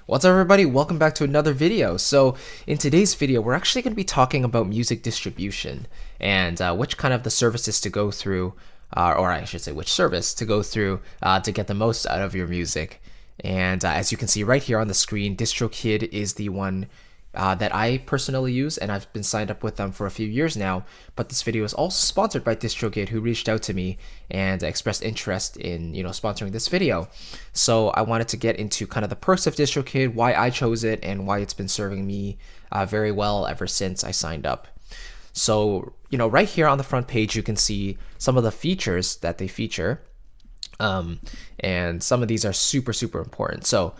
What's up, everybody? Welcome back to another video. So in today's video, we're actually going to be talking about music distribution and which kind of the services to go through, or I should say which service to go through to get the most out of your music. And as you can see right here on the screen, DistroKid is the one that I personally use, and I've been signed up with them for a few years now. But this video is also sponsored by DistroKid, who reached out to me and expressed interest in sponsoring this video. So I wanted to get into kind of the perks of DistroKid, why I chose it, and why it's been serving me very well ever since I signed up. So right here on the front page, you can see some of the features that they feature, and some of these are super important. So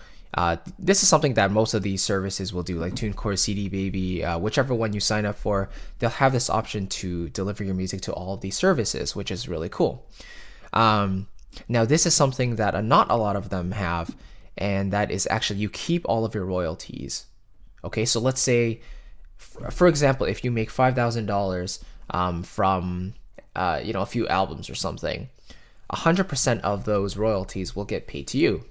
this is something that most of these services will do, like TuneCore, CD Baby, whichever one you sign up for, they'll have this option to deliver your music to all of these services, which is really cool. Now, this is something that not a lot of them have, and that is actually you keep all of your royalties. Okay, so let's say, for example, if you make $5,000 from a few albums or something, 100% of those royalties will get paid to you.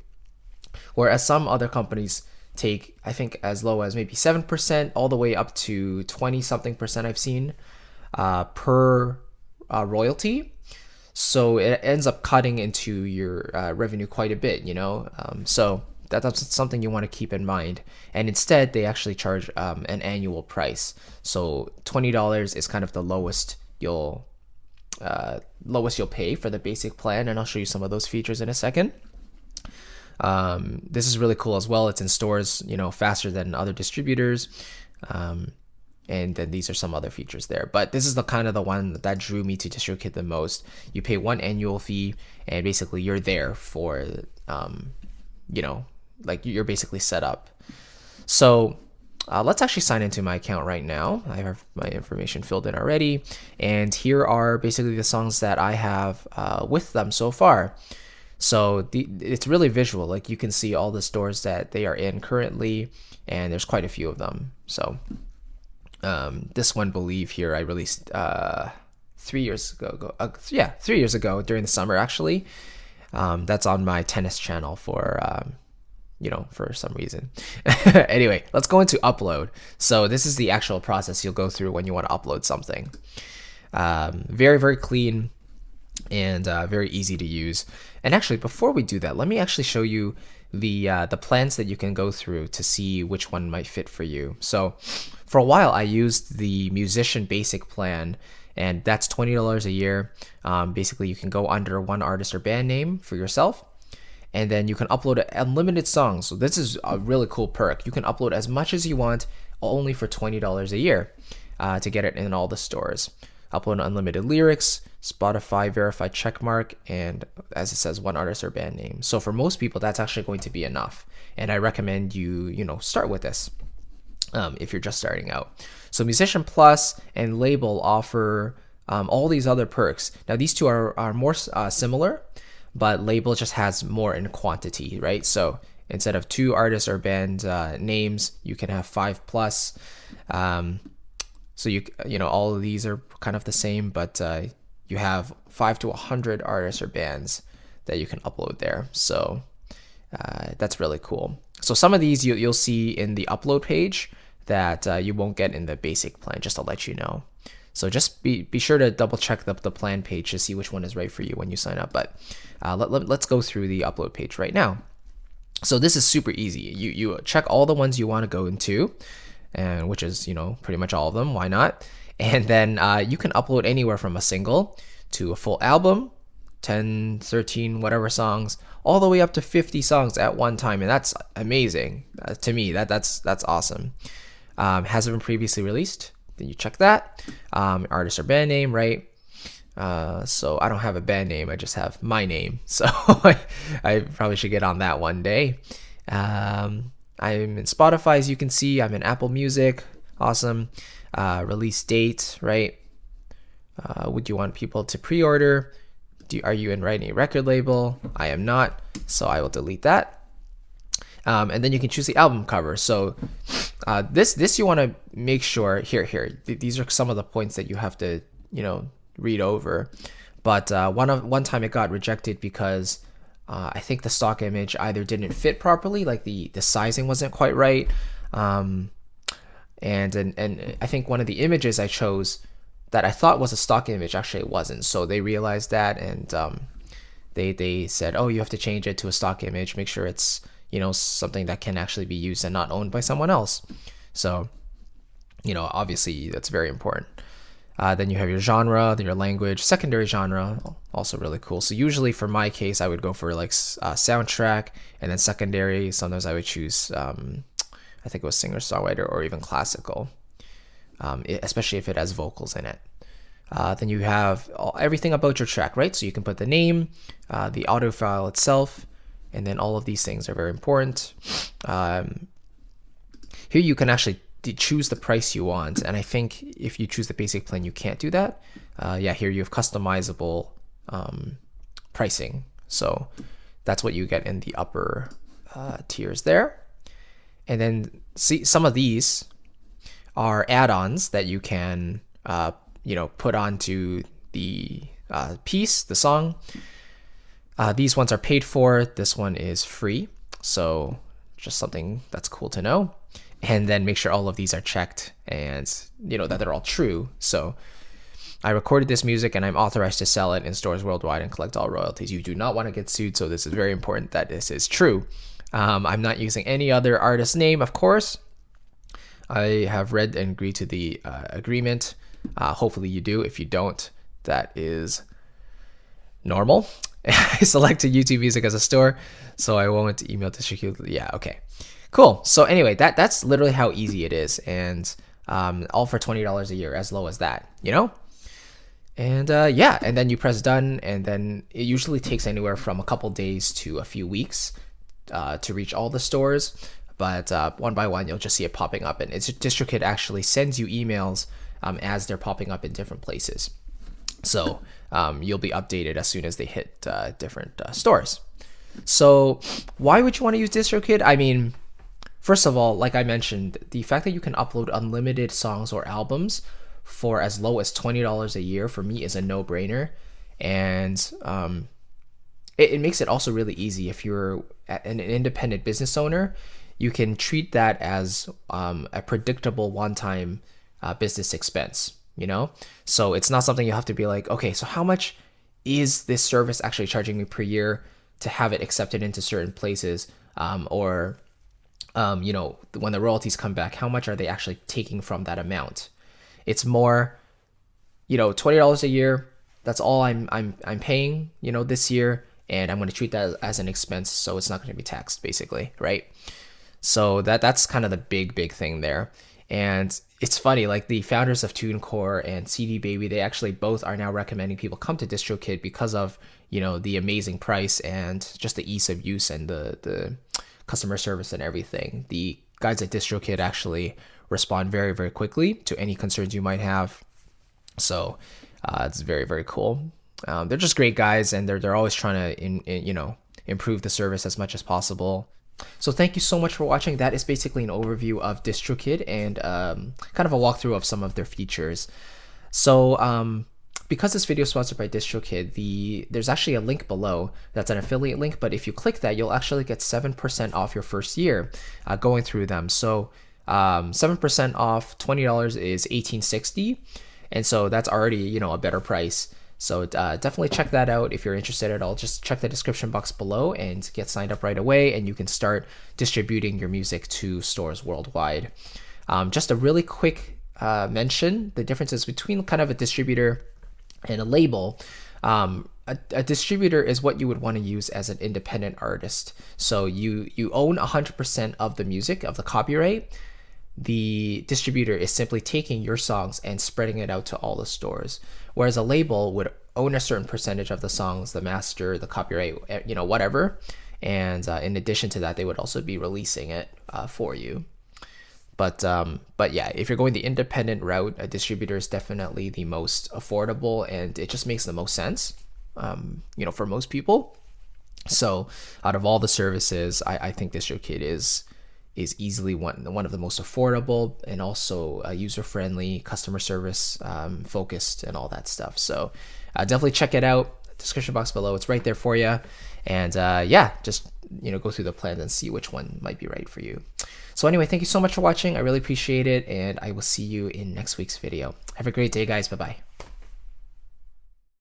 Whereas some other companies take, I think, as low as maybe 7% all the way up to 20 something percent I've seen per royalty. So it ends up cutting into your revenue quite a bit, so that's something you want to keep in mind. And instead, they actually charge an annual price. So $20 is kind of the lowest you'll pay for the basic plan, and I'll show you some of those features in a second. This is really cool as well. It's in stores, faster than other distributors. And then these are some other features there. But this is the kind of the one that drew me to DistroKid the most. You pay one annual fee, and basically you're there for, like you're basically set up. So let's actually sign into my account right now. I have my information filled in already. And here are basically the songs that I have with them so far. So it's really visual. Like you can see all the stores that they are in currently, and there's quite a few of them. So this one, Believe here, I released 3 years ago. 3 years ago during the summer, actually. That's on my tennis channel for for some reason. Anyway, let's go into upload. So this is the actual process you'll go through when you want to upload something. Very clean and very easy to use. And actually, before we do that, let me actually show you the plans that you can go through to see which one might fit for you. So for a while, I used the Musician Basic plan, and that's $20 a year. Basically, you can go under one artist or band name for yourself, and then you can upload unlimited songs. So this is a really cool perk. You can upload as much as you want, only for $20 a year to get it in all the stores. Upload unlimited lyrics, Spotify verified checkmark, and as it says, one artist or band name. So for most people, that's actually going to be enough. And I recommend you, start with this if you're just starting out. So Musician Plus and Label offer all these other perks. Now, these two are more similar, but Label just has more in quantity, right? So instead of 2 artists or band names, you can have 5+. So all of these are kind of the same, but you have 5 to 100 artists or bands that you can upload there. So that's really cool. So some of these you'll see in the upload page that you won't get in the basic plan, just to let you know. So just be sure to double check the plan page to see which one is right for you when you sign up. But let's go through the upload page right now. So this is super easy. You check all the ones you want to go into, and which is pretty much all of them. Why not? And then you can upload anywhere from a single to a full album, 10, 13, whatever songs, all the way up to 50 songs at one time, and that's amazing to me. That's awesome. Has it been previously released? Then you check that. Artist or band name, right? So I don't have a band name. I just have my name. So I probably should get on that one day. I'm in Spotify, as you can see. I'm in Apple Music. Awesome. Release date, right? Would you want people to pre-order? Are you in any record label? I am not, so I will delete that. And then you can choose the album cover. So this you want to make sure here. These are some of the points that you have to read over. But one time it got rejected because I think the stock image either didn't fit properly, like the sizing wasn't quite right, and I think one of the images I chose that I thought was a stock image actually it wasn't. So they realized that, and they said, oh, you have to change it to a stock image. Make sure it's something that can actually be used and not owned by someone else. So obviously that's very important. Then you have your genre, then your language, secondary genre, also really cool. So usually for my case, I would go for like soundtrack, and then secondary. Sometimes I would choose, I think it was singer-songwriter or even classical, especially if it has vocals in it. Then you have everything about your track, right? So you can put the name, the audio file itself, and then all of these things are very important. Here you can actually choose the price you want, and I think if you choose the basic plan you can't do that. Here you have customizable pricing, so that's what you get in the upper tiers there. And then see, some of these are add-ons that you can put onto the piece, the song. These ones are paid for. This one is free, so just something that's cool to know. And then make sure all of these are checked and that they're all true. So I recorded this music and I'm authorized to sell it in stores worldwide and collect all royalties. You do not want to get sued, so this is very important that this is true. I'm not using any other artist name, of course. I have read and agreed to the agreement. Hopefully you do. If you don't, that is normal. I selected YouTube Music as a store, so I won't email DistroKid. Yeah, okay. Cool. So anyway, that's literally how easy it is, and all for $20 a year, as low as that, And and then you press done, and then it usually takes anywhere from a couple days to a few weeks to reach all the stores. But one by one, you'll just see it popping up, and DistroKid actually sends you emails as they're popping up in different places. So you'll be updated as soon as they hit different stores. So why would you want to use DistroKid? I mean, first of all, like I mentioned, the fact that you can upload unlimited songs or albums for as low as $20 a year for me is a no-brainer. And it makes it also really easy if you're an independent business owner. You can treat that as a predictable one-time business expense, So it's not something you have to be like, okay, so how much is this service actually charging me per year to have it accepted into certain places? When the royalties come back, how much are they actually taking from that amount? It's more, $20 a year. That's all I'm paying, this year, and I'm going to treat that as an expense, so it's not going to be taxed, basically, right? So that's kind of the big thing there. And it's funny, like the founders of TuneCore and CD Baby, they actually both are now recommending people come to DistroKid because of the amazing price and just the ease of use and the customer service and everything. The guys at DistroKid actually respond very, very quickly to any concerns you might have. So it's very, very cool. They're just great guys, and they're always trying to improve the service as much as possible. So thank you so much for watching. That is basically an overview of DistroKid and kind of a walkthrough of some of their features. So because this video is sponsored by DistroKid, there's actually a link below that's an affiliate link, but if you click that, you'll actually get 7% off your first year going through them. So 7% off $20 is $18.60, and so that's already a better price. So definitely check that out if you're interested at all. Just check the description box below and get signed up right away, and you can start distributing your music to stores worldwide. Just a really quick mention, the differences between kind of a distributor and a label. A distributor is what you would want to use as an independent artist. So you own 100% of the music, of the copyright. The distributor is simply taking your songs and spreading it out to all the stores, whereas a label would own a certain percentage of the songs, the master, the copyright, whatever, and in addition to that, they would also be releasing it for you. But yeah, if you're going the independent route, a distributor is definitely the most affordable, and it just makes the most sense, for most people. So out of all the services, I think DistroKid is easily one of the most affordable, and also user-friendly, customer service focused, and all that stuff. So definitely check it out. description box below. It's right there for you. And yeah, just go through the plans and see which one might be right for you. So anyway, thank you so much for watching. I really appreciate it, and I will see you in next week's video. Have a great day, guys. Bye-bye.